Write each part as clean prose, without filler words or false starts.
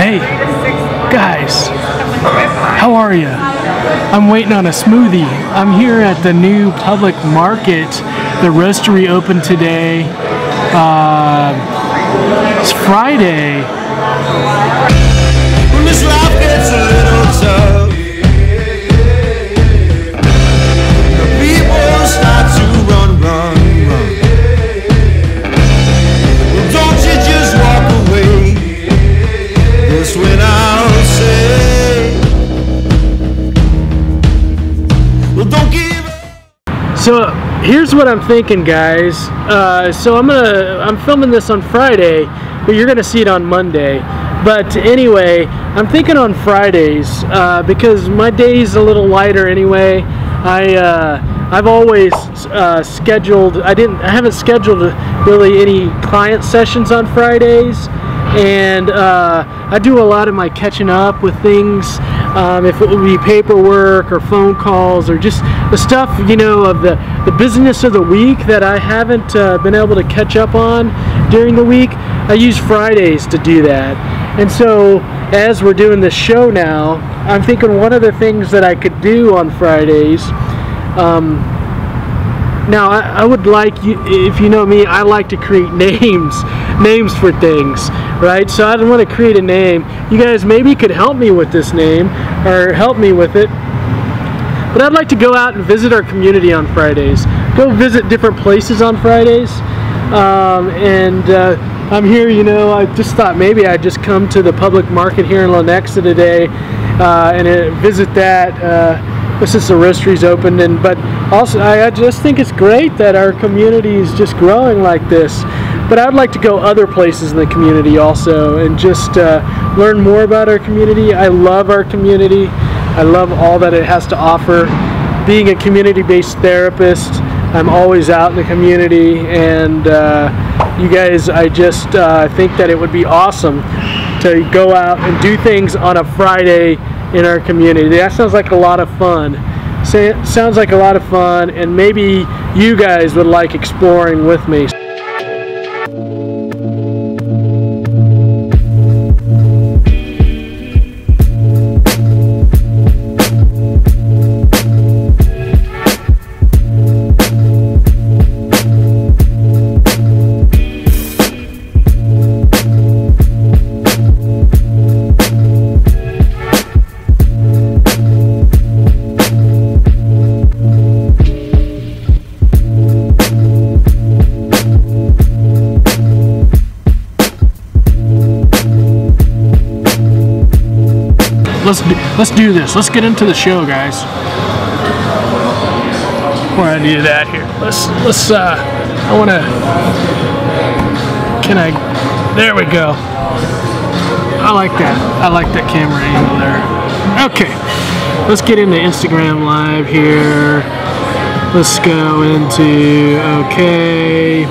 Hey, guys, how are you? I'm waiting on a smoothie. I'm here at the new public market. The roastery opened today. It's Friday. When this life gets a little tough, the people start to run. Well, don't you just walk away. That's when I'll say, well, don't give up. So here's what I'm thinking, guys. So I'm filming this on Friday, but you're gonna see it on Monday. But anyway, I'm thinking on Fridays because my day's a little lighter anyway. I've always scheduled. I haven't scheduled really any client sessions on Fridays, and I do a lot of my catching up with things. If it would be paperwork or phone calls or just the stuff, you know, of the business of the week that I haven't been able to catch up on during the week, I use Fridays to do that. And so as we're doing this show now, I'm thinking one of the things that I could do on Fridays, now I would like you, if you know me, I like to create names for things, right? So I don't want to create a name. You guys maybe could help me with this name or help me with it. But I'd like to go out and visit our community on Fridays. Go visit different places on Fridays. I'm here, you know, I just thought maybe I'd just come to the public market here in Lenexa today and visit that since the roastery's opened. But also, I just think it's great that our community is just growing like this. But I'd like to go other places in the community also and just learn more about our community. I love our community. I love all that it has to offer. Being a community-based therapist, I'm always out in the community, and you guys, I just think that it would be awesome to go out and do things on a Friday in our community. That sounds like a lot of fun. Sounds like a lot of fun, and maybe you guys would like exploring with me. Let's do this. Let's get into the show, guys. Before I do that here, I want to, there we go. I like that camera angle there. Okay, let's get into Instagram Live here. Let's go into, okay.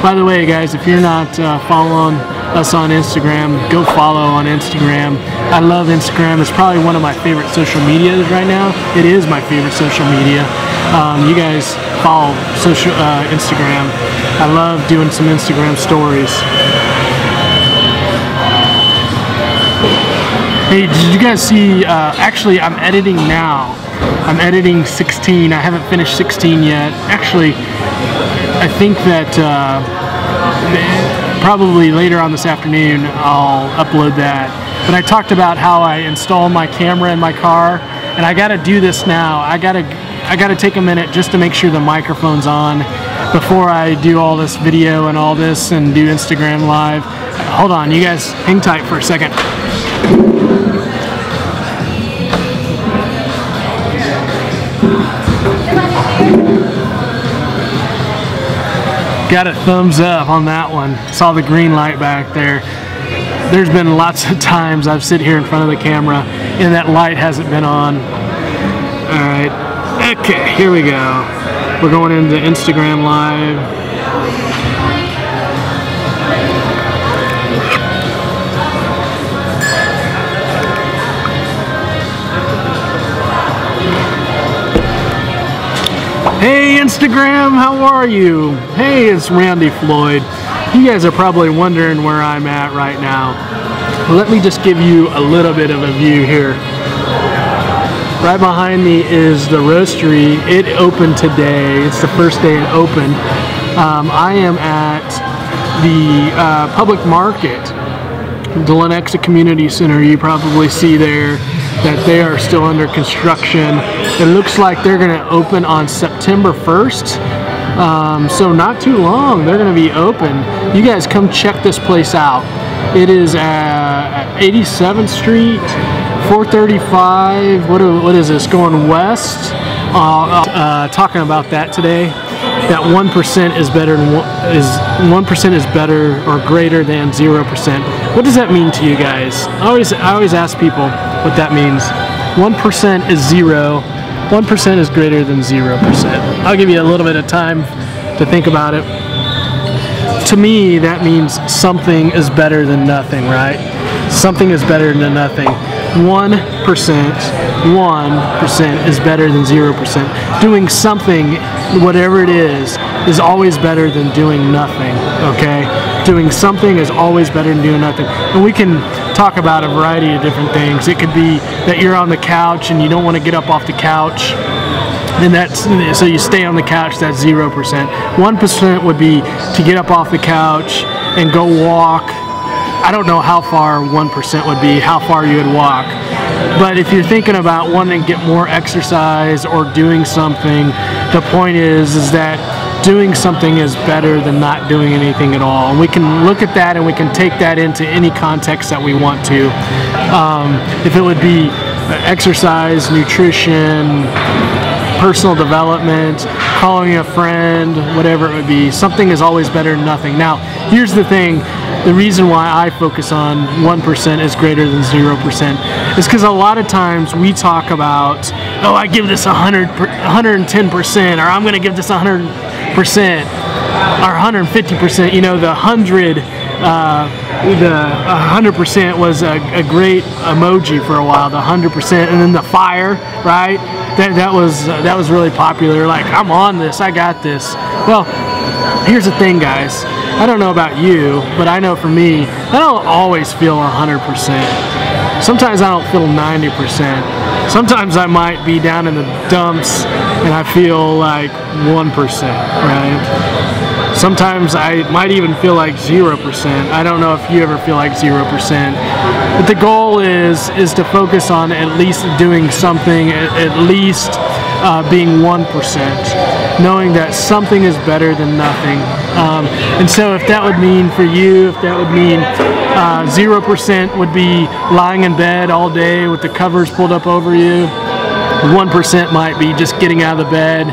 By the way, guys, if you're not following us on Instagram, go follow on Instagram. I love Instagram. It's probably one of my favorite social medias right now. It is my favorite social media. You guys follow Instagram. I love doing some Instagram stories. Hey, did you guys see, actually I'm editing now. I'm editing 16. I haven't finished 16 yet. Actually, I think that probably later on this afternoon I'll upload that. But I talked about how I install my camera in my car, and I gotta do this now. I gotta take a minute just to make sure the microphone's on before I do all this video and all this and do Instagram Live. Hold on, you guys hang tight for a second. Got a thumbs up on that one. Saw the green light back there. There's been lots of times I've sit here in front of the camera and that light hasn't been on. Alright, okay, here we go. We're going into Instagram Live. Hey Instagram, how are you? Hey, it's Randy Floyd. You guys are probably wondering where I'm at right now. Let me just give you a little bit of a view here. Right behind me is the roastery. It opened today. It's the first day it opened. I am at the public market, the Lenexa Community Center. You probably see there that they are still under construction. It looks like they're going to open on September 1st. So not too long. They're going to be open. You guys come check this place out. It is at 87th Street, 435. What is this? Going west. Talking about that today. That 1% is better than 1% is better or greater than 0%. What does that mean to you guys? I always ask people what that means. 1% is 0. 1% is greater than 0%. I'll give you a little bit of time to think about it. To me, that means something is better than nothing, right? Something is better than nothing. 1% is better than 0%. Doing something, whatever it is always better than doing nothing, okay? Doing something is always better than doing nothing. And we can talk about a variety of different things. It could be that you're on the couch and you don't want to get up off the couch, and so you stay on the couch. That's 0%. 1% would be to get up off the couch and go walk. I don't know how far 1% would be, how far you would walk. But if you're thinking about wanting to get more exercise or doing something, the point is that doing something is better than not doing anything at all. And we can look at that and we can take that into any context that we want to. If it would be exercise, nutrition, personal development, calling a friend, whatever it would be, something is always better than nothing. Now, here's the thing. The reason why I focus on 1% is greater than 0% is because a lot of times we talk about, oh, I give this 110%, or I'm going to give this 100%, or 150%. You know, the 100% was a great emoji for a while, the 100%, and then the fire, right? That was really popular. Like, I'm on this, I got this. Well, here's the thing, guys. I don't know about you, but I know for me, I don't always feel 100%. Sometimes I don't feel 90%. Sometimes I might be down in the dumps and I feel like 1%, right? Sometimes I might even feel like 0%. I don't know if you ever feel like 0%. But the goal is to focus on at least doing something, at least being 1%, knowing that something is better than nothing. And so if that would mean for you, if that would mean 0% would be lying in bed all day with the covers pulled up over you, 1% might be just getting out of the bed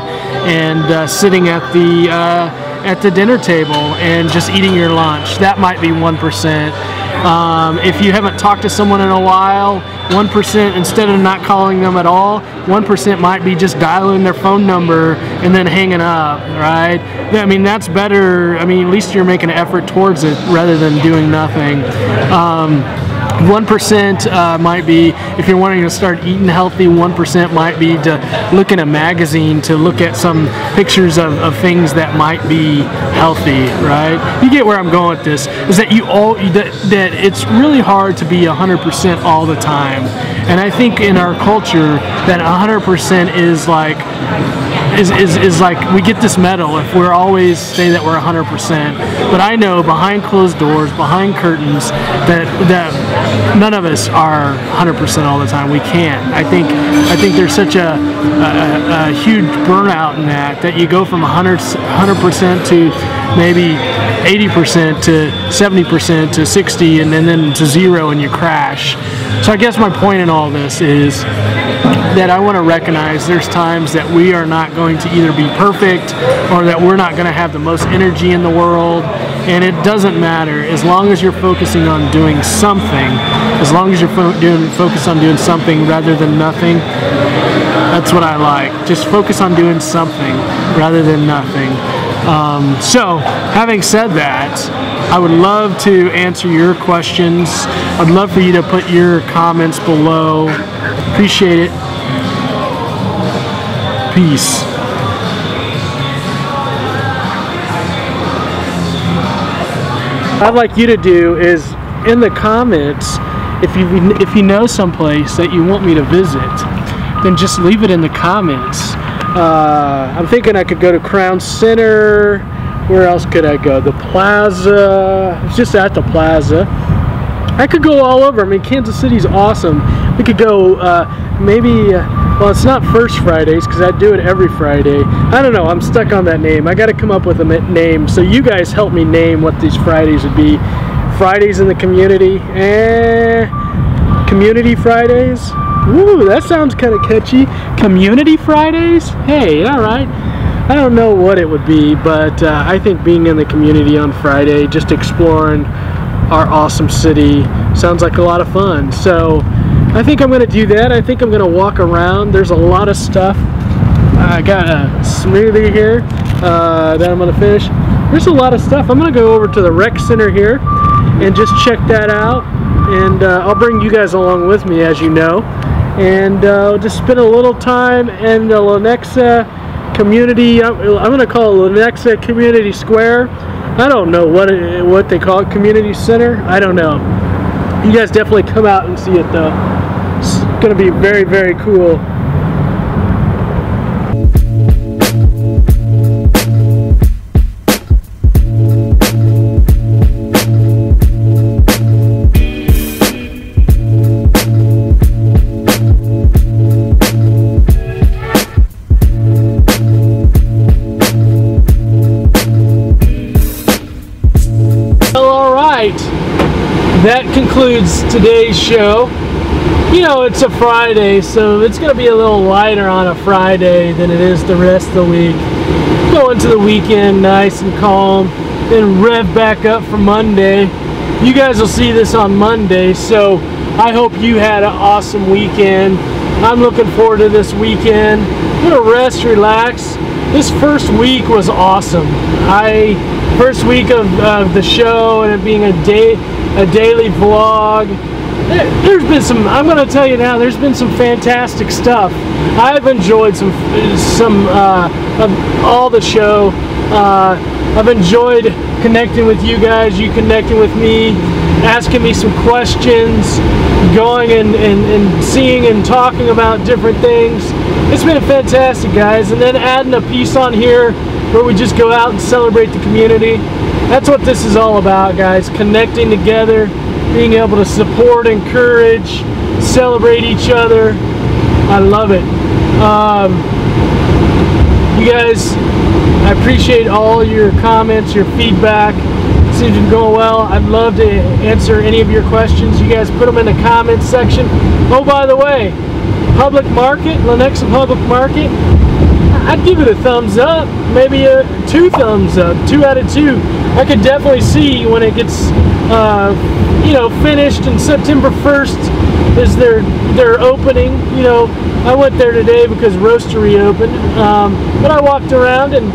and sitting at the dinner table and just eating your lunch. That might be 1%. If you haven't talked to someone in a while, 1%, instead of not calling them at all, 1% might be just dialing their phone number and then hanging up, right? I mean, that's better. I mean, at least you're making an effort towards it rather than doing nothing. 1% might be, if you're wanting to start eating healthy, 1% might be to look in a magazine, to look at some pictures of things that might be healthy, right? You get where I'm going with this, is that that it's really hard to be 100% all the time. And I think in our culture that 100% is like, is like we get this medal if we're always say that we're 100%. But I know behind closed doors, behind curtains, that none of us are 100% all the time. We can't. I think there's such a huge burnout in that you go from 100% to maybe 80% to 70% to 60 and then to 0 and you crash. So I guess my point in all this is that I want to recognize there's times that we are not going to either be perfect or that we're not going to have the most energy in the world, and it doesn't matter as long as you're focusing on doing something, as long as you're focused on doing something rather than nothing. That's what I like. Just focus on doing something rather than nothing. So, having said that, I would love to answer your questions. I'd love for you to put your comments below. Appreciate it. Peace. What I'd like you to do is, in the comments, if you know someplace that you want me to visit, then just leave it in the comments. I'm thinking I could go to Crown Center. Where else could I go? The Plaza. It's just at the Plaza. I could go all over. I mean, Kansas City's awesome. We could go maybe, well, it's not First Fridays because I do it every Friday. I don't know. I'm stuck on that name. I got to come up with a name. So you guys help me name what these Fridays would be. Fridays in the community. Community Fridays. Ooh, that sounds kind of catchy. Community Fridays? Hey, all right. I don't know what it would be, but I think being in the community on Friday, just exploring our awesome city, sounds like a lot of fun. So I think I'm going to do that. I think I'm going to walk around. There's a lot of stuff. I got a smoothie here that I'm going to finish. There's a lot of stuff. I'm going to go over to the rec center here and just check that out. And I'll bring you guys along with me, as you know. And just spend a little time in the Lenexa Community, I'm going to call it Lenexa Community Square. I don't know what they call it, Community Center. I don't know. You guys definitely come out and see it though. It's going to be very, very cool. That concludes today's show. You know, it's a Friday, so it's going to be a little lighter on a Friday than it is the rest of the week. Go into the weekend nice and calm, then rev back up for Monday. You guys will see this on Monday, so I hope you had an awesome weekend. I'm looking forward to this weekend. I'm going to rest, relax. This first week was awesome. First week of the show and it being a daily vlog. There's been some, I'm going to tell you now, there's been some fantastic stuff. I've enjoyed some of all the show. I've enjoyed connecting with you guys, you connecting with me, asking me some questions, going and seeing and talking about different things. It's been fantastic, guys. And then adding a piece on here where we just go out and celebrate the community. That's what this is all about, guys. Connecting together, being able to support, encourage, celebrate each other. I love it. You guys, I appreciate all your comments, your feedback. It seems to be going well. I'd love to answer any of your questions. You guys put them in the comments section. Oh, by the way, Public Market, Lenexa Public Market, I'd give it a thumbs up, maybe a 2 thumbs up, 2 out of 2. I could definitely see when it gets, you know, finished, and September 1st is their opening. You know, I went there today because Roastery opened, but I walked around and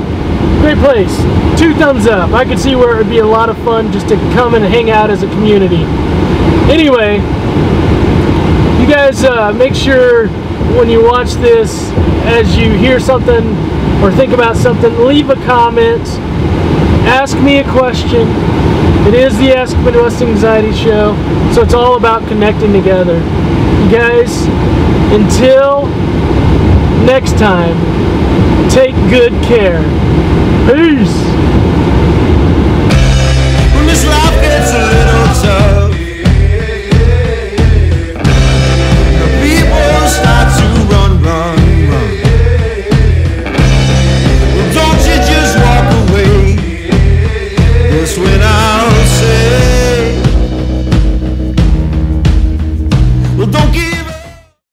great place. 2 thumbs up. I could see where it would be a lot of fun just to come and hang out as a community. Anyway, you guys make sure when you watch this, as you hear something or think about something, leave a comment, ask me a question. It is the Ask Midwest Anxiety Show, so it's all about connecting together. You guys, until next time, take good care. Peace! When this life gets a little tough,